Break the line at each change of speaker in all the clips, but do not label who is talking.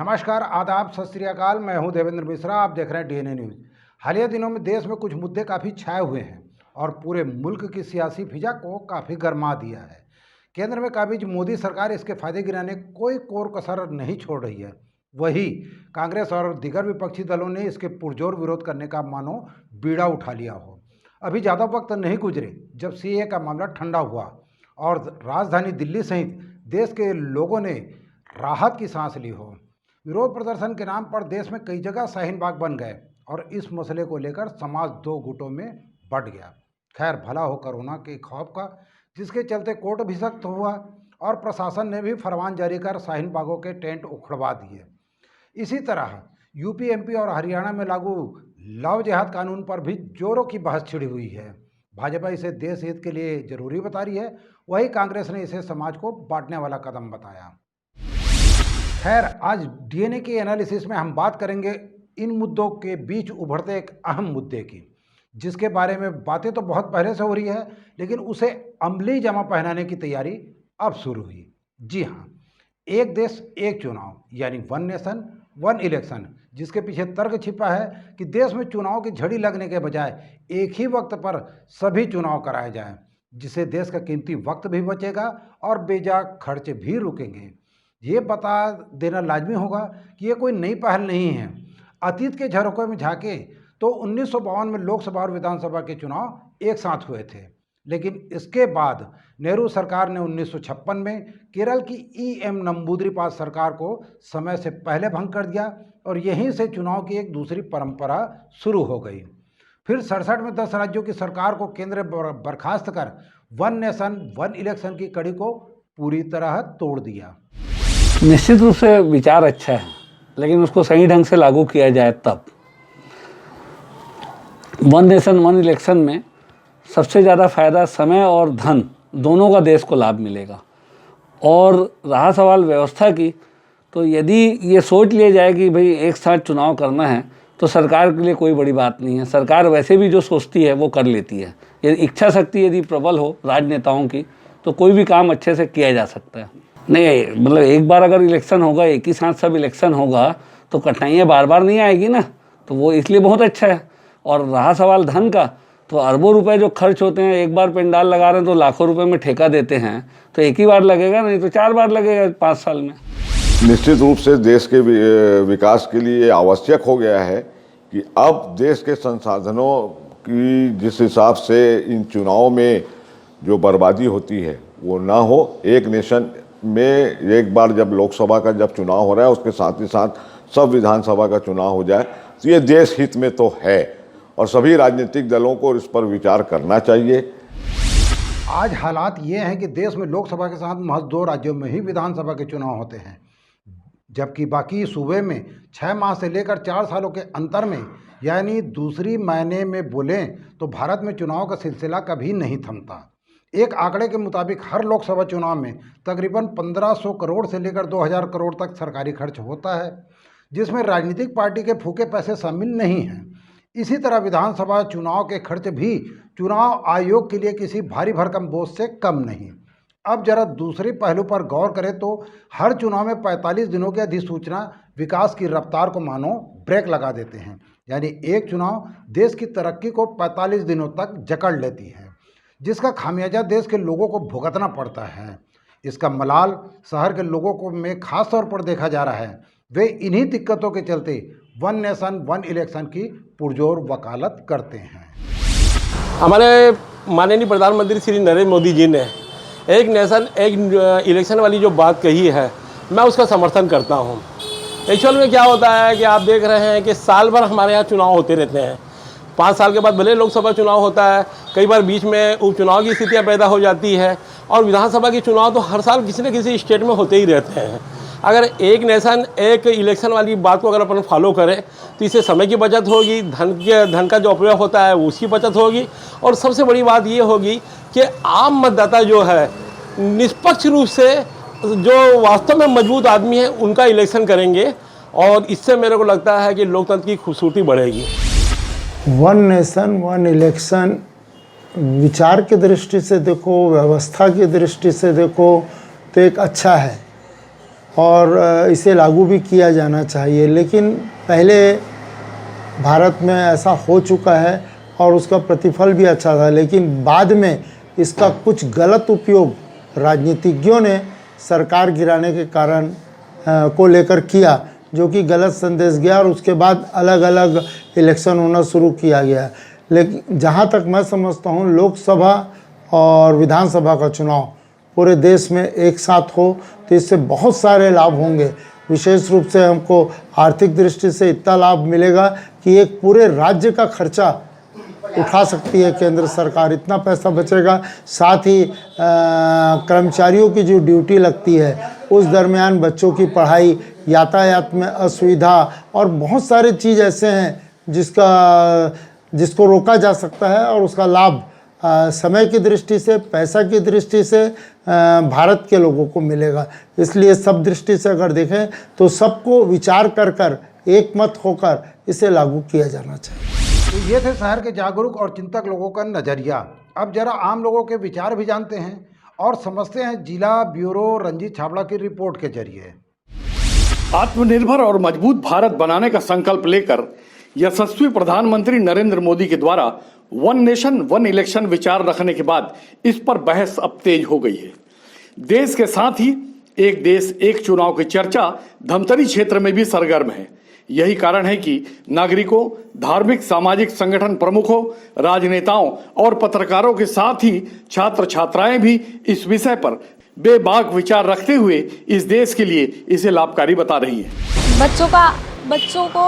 नमस्कार, आदाब, सत श्री अकाल। मैं हूं देवेंद्र मिश्रा। आप देख रहे हैं डीएनए न्यूज़। हालिया दिनों में देश में कुछ मुद्दे काफ़ी छाए हुए हैं और पूरे मुल्क की सियासी फिजा को काफ़ी गरमा दिया है। केंद्र में काबिज मोदी सरकार इसके फायदे गिराने कोई कोर कसर नहीं छोड़ रही है। वही कांग्रेस और दीगर विपक्षी दलों ने इसके पुरजोर विरोध करने का मानो बीड़ा उठा लिया हो। अभी ज़्यादा वक्त नहीं गुजरे जब सीएए का मामला ठंडा हुआ और राजधानी दिल्ली सहित देश के लोगों ने राहत की सांस ली हो। विरोध प्रदर्शन के नाम पर देश में कई जगह शाहीन बाग बन गए और इस मसले को लेकर समाज दो गुटों में बंट गया। खैर, भला हो कोरोना के खौफ का, जिसके चलते कोर्ट भी सख्त हुआ और प्रशासन ने भी फरमान जारी कर शाहीन बागों के टेंट उखड़वा दिए। इसी तरह यूपी, एमपी और हरियाणा में लागू लव जिहाद कानून पर भी जोरों की बहस छिड़ी हुई है। भाजपा इसे देश हित के लिए जरूरी बता रही है, वही कांग्रेस ने इसे समाज को बांटने वाला कदम बताया। खैर, आज डीएनए के एनालिसिस में हम बात करेंगे इन मुद्दों के बीच उभरते एक अहम मुद्दे की, जिसके बारे में बातें तो बहुत पहले से हो रही है, लेकिन उसे अमली जामा पहनाने की तैयारी अब शुरू हुई। जी हाँ, एक देश एक चुनाव यानी वन नेशन वन इलेक्शन, जिसके पीछे तर्क छिपा है कि देश में चुनाव की झड़ी लगने के बजाय एक ही वक्त पर सभी चुनाव कराए जाएं, जिससे देश का कीमती वक्त भी बचेगा और बेजा खर्च भी रुकेंगे। ये बता देना लाजमी होगा कि ये कोई नई पहल नहीं है। अतीत के झरोखे में झांके तो 1952 में लोकसभा और विधानसभा के चुनाव एक साथ हुए थे, लेकिन इसके बाद नेहरू सरकार ने 1956 में केरल की ईएम नंबूदरी सरकार को समय से पहले भंग कर दिया और यहीं से चुनाव की एक दूसरी परंपरा शुरू हो गई। फिर 67 में 10 राज्यों की सरकार को केंद्र बर्खास्त कर वन नेशन वन इलेक्शन की कड़ी को पूरी तरह तोड़ दिया।
निश्चित रूप से विचार अच्छा है, लेकिन उसको सही ढंग से लागू किया जाए तब। वन नेशन वन इलेक्शन में सबसे ज़्यादा फायदा समय और धन दोनों का देश को लाभ मिलेगा। और रहा सवाल व्यवस्था की, तो यदि ये सोच लिया जाए कि भाई एक साथ चुनाव करना है तो सरकार के लिए कोई बड़ी बात नहीं है। सरकार वैसे भी जो सोचती है वो कर लेती है। यदि इच्छा शक्ति यदि प्रबल हो राजनेताओं की तो कोई भी काम अच्छे से किया जा सकता है। नहीं, मतलब एक बार अगर इलेक्शन होगा, एक ही साथ सब इलेक्शन होगा तो कठिनाइयाँ बार बार नहीं आएगी ना, तो वो इसलिए बहुत अच्छा है। और रहा सवाल धन का, तो अरबों रुपए जो खर्च होते हैं, एक बार पंडाल लगा रहे हैं तो लाखों रुपए में ठेका देते हैं, तो एक ही बार लगेगा, नहीं तो 4 बार लगेगा 5 साल में।
निश्चित रूप से देश के विकास के लिए आवश्यक हो गया है कि अब देश के संसाधनों की जिस हिसाब से इन चुनाव में जो बर्बादी होती है वो ना हो। एक नेशन में एक बार जब लोकसभा का जब चुनाव हो रहा है, उसके साथ ही साथ सब विधानसभा का चुनाव हो जाए, तो ये देश हित में तो है और सभी राजनीतिक दलों को इस पर विचार करना चाहिए।
आज हालात ये हैं कि देश में लोकसभा के साथ महज 2 राज्यों में ही विधानसभा के चुनाव होते हैं, जबकि बाकी सूबे में 6 माह से लेकर 4 सालों के अंतर में, यानी दूसरी मायने में बोलें तो भारत में चुनाव का सिलसिला कभी नहीं थमता। एक आंकड़े के मुताबिक हर लोकसभा चुनाव में तकरीबन 1500 करोड़ से लेकर 2000 करोड़ तक सरकारी खर्च होता है, जिसमें राजनीतिक पार्टी के फूके पैसे शामिल नहीं हैं। इसी तरह विधानसभा चुनाव के खर्च भी चुनाव आयोग के लिए किसी भारी भरकम बोझ से कम नहीं। अब जरा दूसरे पहलू पर गौर करें तो हर चुनाव में 45 दिनों की अधिसूचना विकास की रफ्तार को मानो ब्रेक लगा देते हैं, यानी एक चुनाव देश की तरक्की को 45 दिनों तक जकड़ लेती है, जिसका खामियाजा देश के लोगों को भुगतना पड़ता है। इसका मलाल शहर के लोगों को में खास तौर पर देखा जा रहा है। वे इन्हीं दिक्कतों के चलते वन नेशन वन इलेक्शन की पुरजोर वकालत करते हैं।
हमारे माननीय प्रधानमंत्री श्री नरेंद्र मोदी जी ने एक नेशन एक इलेक्शन वाली जो बात कही है, मैं उसका समर्थन करता हूँ। एक्चुअल में क्या होता है कि आप देख रहे हैं कि साल भर हमारे यहाँ चुनाव होते रहते हैं। 5 साल के बाद भले लोकसभा चुनाव होता है, कई बार बीच में उपचुनाव की स्थितियाँ पैदा हो जाती है, और विधानसभा के चुनाव तो हर साल किसी न किसी स्टेट में होते ही रहते हैं। अगर एक नेशन एक इलेक्शन वाली बात को अगर अपन फॉलो करें तो इससे समय की बचत होगी, धन का जो अपव्यय होता है उसकी बचत होगी, और सबसे बड़ी बात ये होगी कि आम मतदाता जो है निष्पक्ष रूप से जो वास्तव में मजबूत आदमी है उनका इलेक्शन करेंगे, और इससे मेरे को लगता है कि लोकतंत्र की खूबसूरती बढ़ेगी।
वन नेशन वन इलेक्शन विचार की दृष्टि से देखो, व्यवस्था की दृष्टि से देखो तो एक अच्छा है। और इसे लागू भी किया जाना चाहिए। लेकिन पहले भारत में ऐसा हो चुका है और उसका प्रतिफल भी अच्छा था, लेकिन बाद में इसका कुछ गलत उपयोग राजनीतिज्ञों ने सरकार गिराने के कारण को लेकर किया, जो कि गलत संदेश गया और उसके बाद अलग अलग इलेक्शन होना शुरू किया गया। लेकिन जहाँ तक मैं समझता हूँ, लोकसभा और विधानसभा का चुनाव पूरे देश में एक साथ हो तो इससे बहुत सारे लाभ होंगे। विशेष रूप से हमको आर्थिक दृष्टि से इतना लाभ मिलेगा कि एक पूरे राज्य का खर्चा उठा सकती है केंद्र सरकार, इतना पैसा बचेगा। साथ ही कर्मचारियों की जो ड्यूटी लगती है उस दरमियान बच्चों की पढ़ाई, यातायात में असुविधा और बहुत सारे चीज़ ऐसे हैं जिसको रोका जा सकता है और उसका लाभ समय की दृष्टि से, पैसा की दृष्टि से भारत के लोगों को मिलेगा। इसलिए सब दृष्टि से अगर देखें तो सबको विचार कर एक मत होकर इसे लागू किया जाना चाहिए।
तो ये थे शहर के जागरूक और चिंतक लोगों का नज़रिया। अब जरा आम लोगों के विचार भी जानते हैं और समझते हैं जिला ब्यूरो रंजीत छाबड़ा की रिपोर्ट के जरिए।
आत्मनिर्भर और मजबूत भारत बनाने का संकल्प लेकर यशस्वी प्रधानमंत्री नरेंद्र मोदी के द्वारा वन नेशन वन इलेक्शन विचार रखने के बाद इस पर बहस अब तेज हो गई है। देश के साथ ही एक देश एक चुनाव की चर्चा धमतरी क्षेत्र में भी सरगर्म है। यही कारण है कि नागरिकों, धार्मिक सामाजिक संगठन प्रमुखों, राजनेताओं और पत्रकारों के साथ ही छात्र छात्राएं भी इस विषय पर बेबाक विचार रखते हुए इस देश के लिए इसे लाभकारी बता रही है।
बच्चों को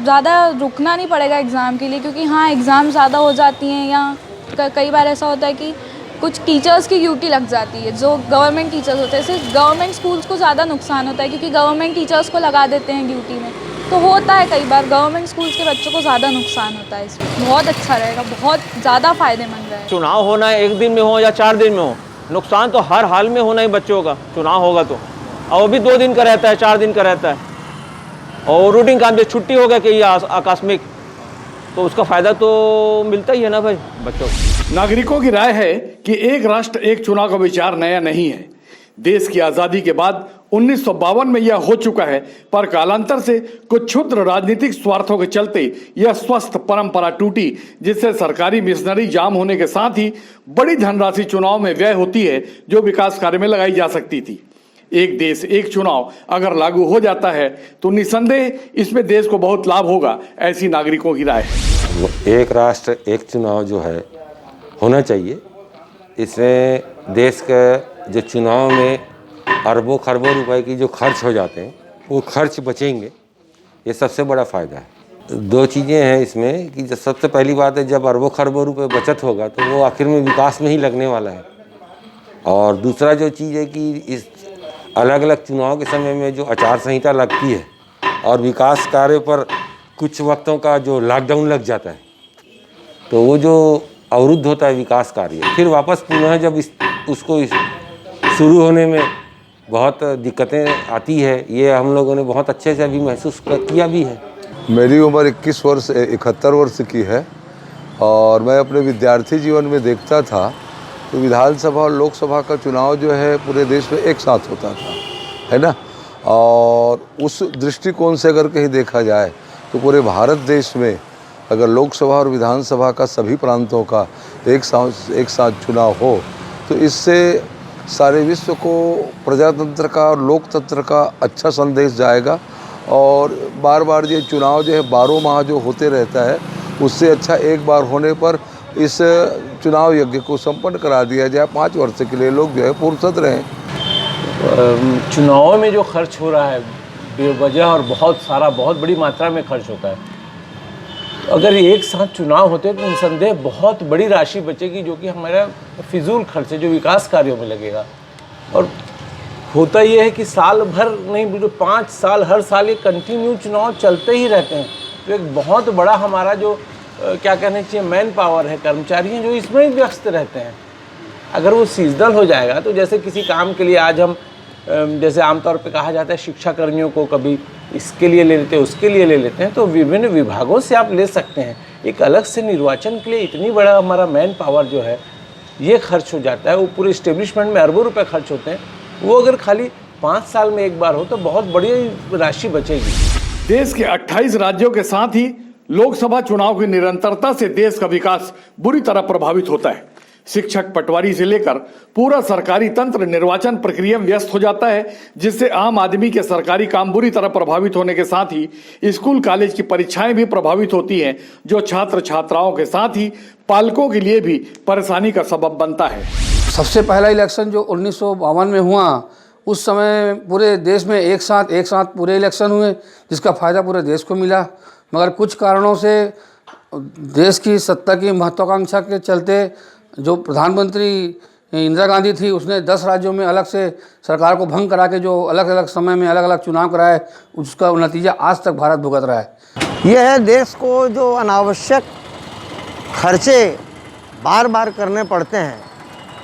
ज़्यादा रुकना नहीं पड़ेगा एग्ज़ाम के लिए, क्योंकि हाँ एग्ज़ाम ज़्यादा हो जाती हैं या कई बार ऐसा होता है कि कुछ टीचर्स की ड्यूटी लग जाती है जो गवर्नमेंट टीचर्स होते हैं। सिर्फ गवर्नमेंट स्कूल्स को ज़्यादा नुकसान होता है क्योंकि गवर्नमेंट टीचर्स को लगा देते हैं ड्यूटी में, तो होता है कई बार गवर्नमेंट स्कूल्स के बच्चों को ज़्यादा नुकसान होता है। इसमें बहुत अच्छा रहेगा, बहुत ज़्यादा फायदेमंद रहेगा।
चुनाव होना है 1 दिन में हो या 4 दिन में हो, नुकसान तो हर हाल में होना ही बच्चों का। चुनाव होगा तो, और वो भी 2 दिन का रहता है, 4 दिन का रहता है, और रूटीन काम से छुट्टी हो गया कि ये आकस्मिक, तो उसका फ़ायदा तो मिलता ही है ना भाई बच्चों को।
नागरिकों की राय है कि एक राष्ट्र एक चुनाव का विचार नया नहीं है। देश की आज़ादी के बाद 1952 में यह हो चुका है, पर कालांतर से कुछ क्षुद्र राजनीतिक स्वार्थों के चलते यह स्वस्थ परंपरा टूटी, जिससे सरकारी मिशनरी जाम होने के साथ ही बड़ी धनराशि चुनाव में व्यय होती है जो विकास कार्य में लगाई जा सकती थी। एक देश एक चुनाव अगर लागू हो जाता है तो निसंदेह इसमें देश को बहुत लाभ होगा, ऐसी नागरिकों की राय है।
एक राष्ट्र एक चुनाव जो है होना चाहिए। इसमें देश के जो चुनाव में अरबों खरबों रुपए की जो खर्च हो जाते हैं वो खर्च बचेंगे, ये सबसे बड़ा फ़ायदा है। 2 चीज़ें हैं इसमें कि सबसे पहली बात है, जब अरबों खरबों रुपए बचत होगा तो वो आखिर में विकास में ही लगने वाला है। और दूसरा जो चीज़ है कि इस अलग अलग चुनाव के समय में जो आचार संहिता लगती है और विकास कार्य पर कुछ वक्तों का जो लॉकडाउन लग जाता है, तो वो जो अवरुद्ध होता है विकास कार्य, फिर वापस पुनः जब उसको शुरू होने में बहुत दिक्कतें आती है। ये हम लोगों ने बहुत अच्छे से अभी महसूस किया भी है।
मेरी उम्र 71 वर्ष की है और मैं अपने विद्यार्थी जीवन में देखता था तो विधानसभा और लोकसभा का चुनाव जो है पूरे देश में एक साथ होता था, है ना। और उस दृष्टिकोण से अगर कहीं देखा जाए तो पूरे भारत देश में अगर लोकसभा और विधानसभा का सभी प्रांतों का एक साथ चुनाव हो तो इससे सारे विश्व को प्रजातंत्र का और लोकतंत्र का अच्छा संदेश जाएगा। और बार बार ये चुनाव जो है 12 माह जो होते रहता है, उससे अच्छा एक बार होने पर इस चुनाव यज्ञ को संपन्न करा दिया जाए। 5 वर्ष के लिए लोग जो है फुर्सत रहें।
चुनाव में जो खर्च हो रहा है बेवजह और बहुत बड़ी मात्रा में खर्च होता है, अगर एक साथ चुनाव होते तो निसंदेह बहुत बड़ी राशि बचेगी जो कि हमारा फिजूल खर्च है जो विकास कार्यों में लगेगा। और होता ये है कि साल भर नहीं, 5 साल हर साल ये कंटिन्यू चुनाव चलते ही रहते हैं, तो एक बहुत बड़ा हमारा जो क्या कहना चाहिए मैन पावर है, कर्मचारी हैं जो इसमें ही व्यस्त रहते हैं। अगर वो सीजनल हो जाएगा तो जैसे किसी काम के लिए आज हम जैसे आमतौर पे कहा जाता है शिक्षा कर्मियों को कभी इसके लिए ले लेते हैं उसके लिए ले लेते हैं, तो विभिन्न विभागों से आप ले सकते हैं। एक अलग से निर्वाचन के लिए इतनी बड़ा हमारा मैन पावर जो है ये खर्च हो जाता है, वो पूरे इस्टेब्लिशमेंट में अरबों रुपए खर्च होते हैं। वो अगर खाली 5 साल में एक बार हो तो बहुत बड़ी राशि बचेगी।
देश के 28 राज्यों के साथ ही लोकसभा चुनाव की निरंतरता से देश का विकास बुरी तरह प्रभावित होता है। शिक्षक पटवारी से लेकर पूरा सरकारी तंत्र निर्वाचन प्रक्रिया में व्यस्त हो जाता है, जिससे आम आदमी के सरकारी काम बुरी तरह प्रभावित होने के साथ ही स्कूल कॉलेज की परीक्षाएं भी प्रभावित होती हैं, जो छात्र छात्राओं के साथ ही पालकों के लिए भी परेशानी का सबब बनता है।
सबसे पहला इलेक्शन जो 1952 में हुआ, उस समय पूरे देश में एक साथ पूरे इलेक्शन हुए, जिसका फ़ायदा पूरे देश को मिला। मगर कुछ कारणों से देश की सत्ता की महत्वाकांक्षा के चलते जो प्रधानमंत्री इंदिरा गांधी थी, उसने 10 राज्यों में अलग से सरकार को भंग करा के जो अलग अलग समय में अलग अलग चुनाव कराए, उसका नतीजा आज तक भारत भुगत रहा है।
यह है देश को जो अनावश्यक खर्चे बार बार करने पड़ते हैं,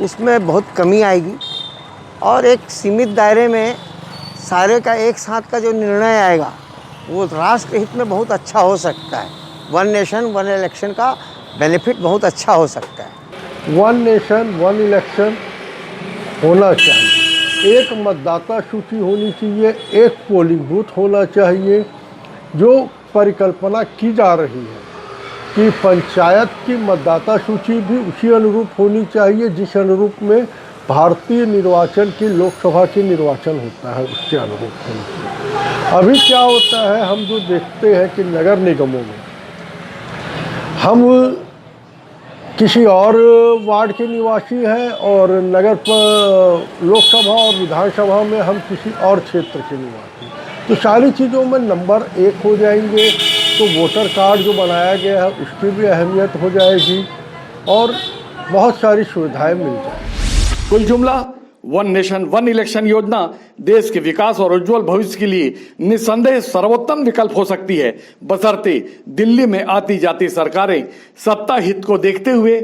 उसमें बहुत कमी आएगी और एक सीमित दायरे में सारे का एक साथ का जो निर्णय आएगा वो राष्ट्र हित में बहुत अच्छा हो सकता है। वन नेशन वन इलेक्शन का बेनिफिट बहुत अच्छा हो सकता है।
वन नेशन वन इलेक्शन होना चाहिए, एक मतदाता सूची होनी चाहिए, एक पोलिंग बूथ होना चाहिए। जो परिकल्पना की जा रही है कि पंचायत की मतदाता सूची भी उसी अनुरूप होनी चाहिए जिस अनुरूप में भारतीय निर्वाचन की लोकसभा की निर्वाचन होता है, उसके अनुरूप होनी चाहिए। अभी क्या होता है, हम जो देखते हैं कि नगर निगमों में हम किसी और वार्ड के निवासी हैं और लोकसभा और विधानसभा में हम किसी और क्षेत्र के निवासी, तो सारी चीज़ों में नंबर 1 हो जाएंगे, तो वोटर कार्ड जो बनाया गया है उसकी भी अहमियत हो जाएगी और बहुत सारी सुविधाएं मिल जाएंगी।
कुल जुमला वन नेशन वन इलेक्शन योजना देश के विकास और उज्जवल भविष्य के लिए निस्संदेह सर्वोत्तम विकल्प हो सकती है, बशर्ते दिल्ली में आती जाती सरकारें सत्ता हित को देखते हुए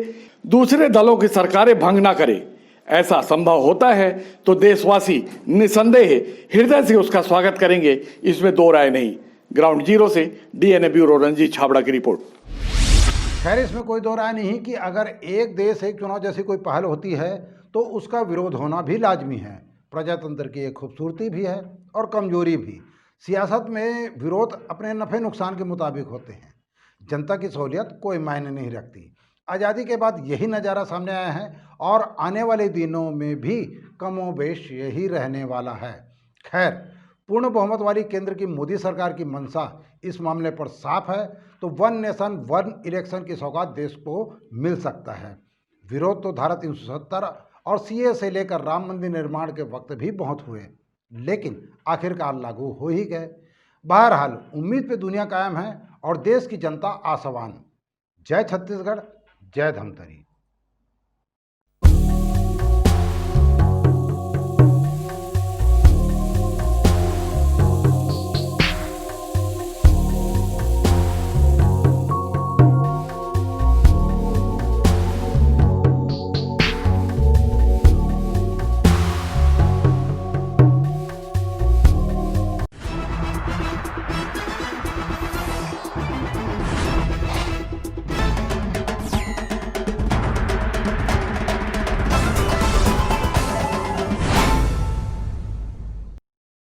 दूसरे दलों की सरकारें भंग ना करें। ऐसा संभव होता है तो देशवासी निस्संदेह हृदय से उसका स्वागत करेंगे, इसमें दो राय नहीं। ग्राउंड जीरो से डीएनए ब्यूरो रंजीत छाबड़ा की रिपोर्ट।
खैर, इसमें कोई दो राय नहीं कि अगर एक देश एक चुनाव जैसी कोई पहल होती है तो उसका विरोध होना भी लाजमी है। प्रजातंत्र की एक खूबसूरती भी है और कमजोरी भी। सियासत में विरोध अपने नफ़े नुकसान के मुताबिक होते हैं। जनता की सहूलियत कोई मायने नहीं रखती। आज़ादी के बाद यही नज़ारा सामने आया है और आने वाले दिनों में भी कमोबेश यही रहने वाला है। खैर, पूर्ण बहुमत वाली केंद्र की मोदी सरकार की मंशा इस मामले पर साफ है, तो वन नेशन वन इलेक्शन की सौगात देश को मिल सकता है। विरोध तो धारा 370 और सीए से लेकर राम मंदिर निर्माण के वक्त भी बहुत हुए, लेकिन आखिरकार लागू हो ही गए। बहरहाल उम्मीद पे दुनिया कायम है और देश की जनता आशावान। जय छत्तीसगढ़, जय धमतरी।